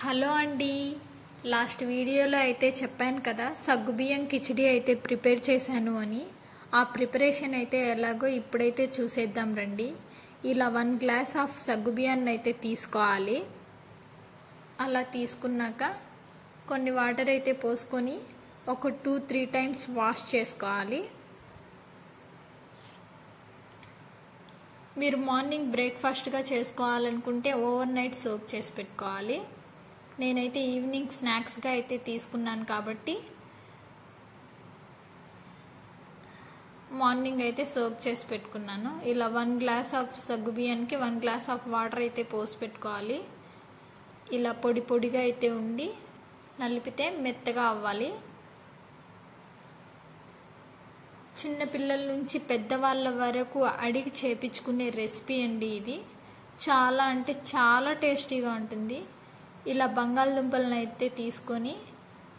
Hello అండి. Last వీడియోలో అయితే చెప్పాను కదా, సగ్గుబియ్యం కిచిడి అయితే ప్రిపేర్ చేశాను అని. ఆ ప్రిపరేషన్ అయితే ఎలాగో ఇప్పుడైతే చూసేద్దాం రండి. ఇలా 1 గ్లాస్ ఆఫ్ సగ్గుబియ్యాన్ని అయితే తీసుకోవాలి. అలా తీసుకున్నాక కొన్ని వాటర్ అయితే పోసుకొని ఒక 2-3 టైమ్స్ వాష్ చేసుకోవాలి. మీరు మార్నింగ్ బ్రేక్ఫాస్ట్గా చేసుకోవాలనుకుంటే ఓవర్ నైట్ సోక్ చేసి పెట్టుకోవాలి. నేనైతే ఈవినింగ్ స్నాక్స్గా అయితే తీసుకున్నాను కాబట్టి మార్నింగ్ అయితే సోక్ చేసి పెట్టుకున్నాను. ఇలా 1 గ్లాస్ ఆఫ్ సగ్గుబియ్యానికి 1 గ్లాస్ ఆఫ్ వాటర్ అయితే పోసి పెట్టుకోవాలి. ఇలా పొడి పొడిగా అయితే ఉండి నలిపితే మెత్తగా అవ్వాలి. చిన్నపిల్లల నుంచి పెద్దవాళ్ళ వరకు అడిగి చేపించుకునే రెసిపీ అండి ఇది. చాలా అంటే చాలా టేస్టీగా ఉంటుంది. ఇలా బంగాళదుంపలను అయితే తీసుకొని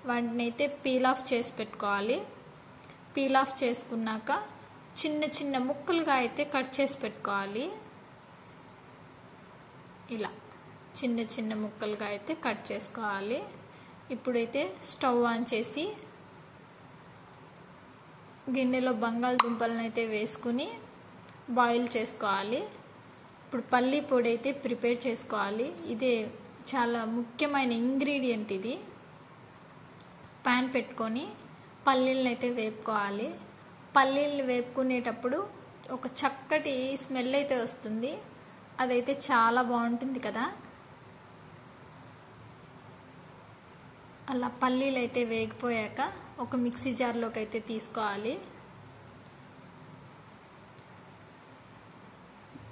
వాటిని అయితే పీల్ ఆఫ్ చేసి పెట్టుకోవాలి. పీల్ ఆఫ్ చేసుకున్నాక చిన్న చిన్న ముక్కలుగా అయితే కట్ చేసి పెట్టుకోవాలి. ఇలా చిన్న చిన్న ముక్కలుగా అయితే కట్ చేసుకోవాలి. ఇప్పుడైతే స్టవ్ ఆన్ చేసి గిన్నెలో బంగాళదుంపలను అయితే వేసుకుని బాయిల్ చేసుకోవాలి. ఇప్పుడు పల్లి పొడి అయితే ప్రిపేర్ చేసుకోవాలి. ఇదే చాలా ముఖ్యమైన ఇంగ్రీడియంట్ ఇది. ప్యాన్ పెట్టుకొని పల్లీలను అయితే వేపుకోవాలి. పల్లీలు వేపుకునేటప్పుడు ఒక చక్కటి స్మెల్ అయితే వస్తుంది. అదైతే చాలా బాగుంటుంది కదా. అలా పల్లీలు అయితే వేగిపోయాక ఒక మిక్సీ జార్లోకి అయితే తీసుకోవాలి.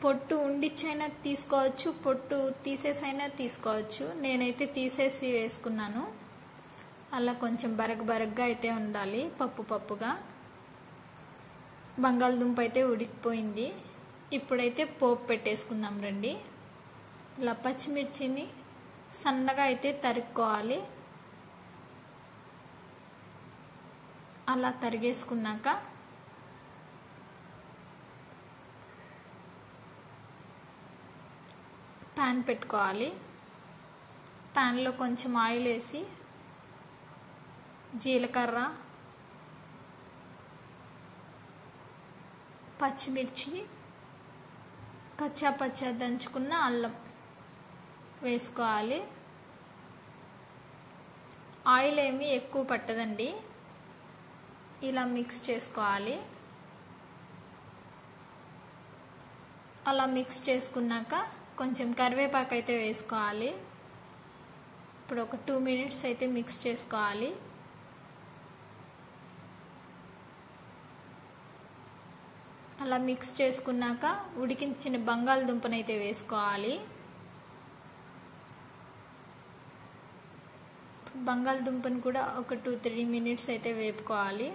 పొట్టు ఉండిచ్చైనా తీసుకోవచ్చు, పొట్టు తీసేసైనా తీసుకోవచ్చు. నేనైతే తీసేసి వేసుకున్నాను. అలా కొంచెం బరగ్గా అయితే ఉండాలి, పప్పుగా. బంగాళదుంప అయితే ఉడికిపోయింది. ఇప్పుడైతే పోపు పెట్టేసుకుందాం రండి. ఇలా పచ్చిమిర్చిని సన్నగా అయితే తరుక్కోవాలి. అలా తరిగేసుకున్నాక ప్యాన్ పెట్టుకోవాలి. ప్యాన్లో కొంచెం ఆయిల్ వేసి జీలకర్ర, పచ్చిమిర్చి, కచ్చా దంచుకున్న అల్లం వేసుకోవాలి. ఆయిల్ ఏమీ ఎక్కువ పట్టదండి. ఇలా మిక్స్ చేసుకోవాలి. అలా మిక్స్ చేసుకున్నాక కొంచెం కరివేపాకు అయితే వేసుకోవాలి. ఇప్పుడు ఒక 2 మినిట్స్ అయితే మిక్స్ చేసుకోవాలి. అలా మిక్స్ చేసుకున్నాక ఉడికించిన బంగాళదుంపను అయితే వేసుకోవాలి. బంగాళదుంపను కూడా ఒక 2-3 మినిట్స్ అయితే వేపుకోవాలి.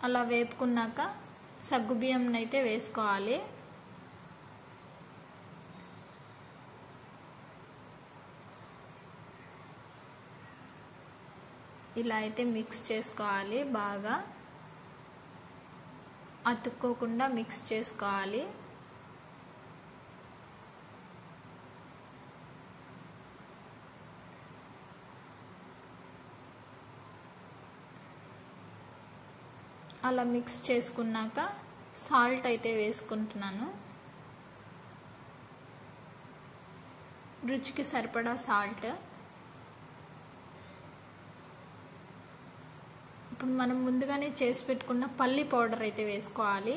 అలా వేపుకున్నాక సగ్గుబియ్యం అయితే వేసుకోవాలి. ఇలా అయితే మిక్స్ చేసుకోవాలి. బాగా అతుక్కోకుండా మిక్స్ చేసుకోవాలి. అలా మిక్స్ చేసుకున్నాక సాల్ట్ అయితే వేసుకుంటున్నాను. రుచికి సరిపడా సాల్ట్. ఇప్పుడు మనం ముందుగానే చేసి పెట్టుకున్న పల్లి పౌడర్ అయితే వేసుకోవాలి.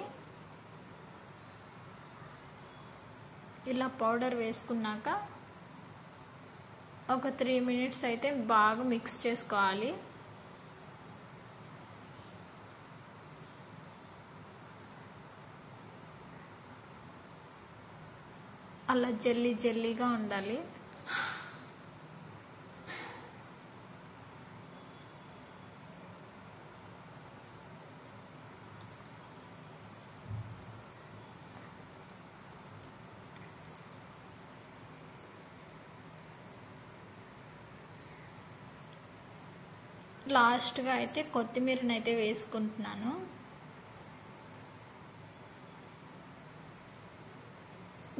ఇలా పౌడర్ వేసుకున్నాక ఒక 3 మినిట్స్ అయితే బాగా మిక్స్ చేసుకోవాలి. అలా జల్లీగా ఉండాలి. లాస్ట్గా అయితే కొత్తిమీరని అయితే వేసుకుంటున్నాను.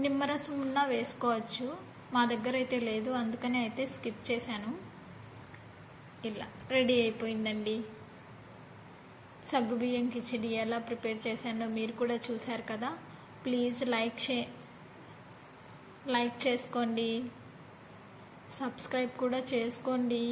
నిమ్మరసం ఉన్నా వేసుకోవచ్చు, మా దగ్గర అయితే లేదు, అందుకనే అయితే స్కిప్ చేశాను. ఇలా రెడీ అయిపోయిందండి. సగ్గుబియ్యం కిచిడి ఎలా ప్రిపేర్ చేశానో మీరు కూడా చూశారు కదా. ప్లీజ్ లైక్ చేసుకోండి, సబ్స్క్రైబ్ కూడా చేసుకోండి.